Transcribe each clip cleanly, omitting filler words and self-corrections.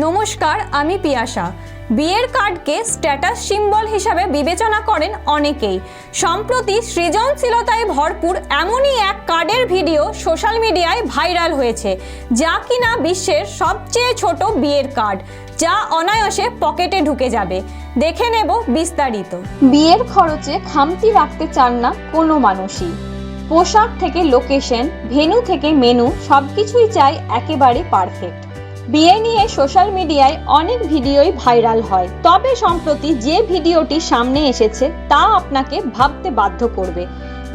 নমস্কার, আমি পিয়াসা। বিয়ের কার্ডকে স্ট্যাটাস সিম্বল হিসাবে বিবেচনা করেন অনেকেই। সম্প্রতি সৃজনশীলতায় ভরপুর এমনই এক কার্ডের ভিডিও সোশ্যাল মিডিয়ায় ভাইরাল হয়েছে, যা কিনা বিশ্বের সবচেয়ে ছোট বিয়ের কার্ড, যা অনায়াসে পকেটে ঢুকে যাবে। দেখে নেব বিস্তারিত। বিয়ের খরচে খামতি রাখতে চান না কোনো মানুষই। পোশাক থেকে লোকেশন, ভেন্যু থেকে মেনু, সবকিছুই চাই একেবারে পারফেক্ট। বিয়ে নিয়ে সোশ্যাল মিডিয়ায় অনেক ভিডিওই ভাইরাল হয়, তবে সম্প্রতি যে ভিডিওটি সামনে এসেছে তা আপনাকে ভাবতে বাধ্য করবে।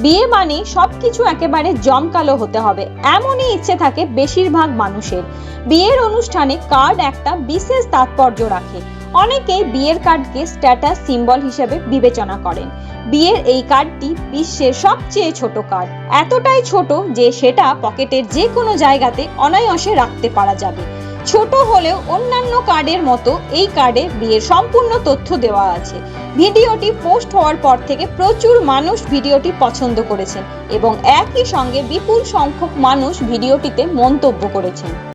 বিয়ে মানে সবকিছু একেবারে জমকালো হতে হবে, এমনই ইচ্ছে থাকে বেশিরভাগ মানুষের। বিয়ের অনুষ্ঠানে কার্ড একটা বিশেষ তাৎপর্য রাখে। অনেকেই বিয়ের কার্ডকে স্ট্যাটাস সিম্বল হিসেবে বিবেচনা করেন। বিয়ের এই কার্ডটি বিশ্বের সবচেয়ে ছোট কার্ড, এতটাই ছোট যে সেটা পকেটের যে কোনো জায়গাতে অনায়াসে রাখতে পারা যাবে। ছোট হলেও অন্যান্য কার্ডের মতো এই কার্ডে বিয়ের সম্পূর্ণ তথ্য দেওয়া আছে। ভিডিওটি পোস্ট হওয়ার পর থেকে প্রচুর মানুষ ভিডিওটি পছন্দ করেছেন এবং একই সঙ্গে বিপুল সংখ্যক মানুষ ভিডিওটিতে মন্তব্য করেছেন।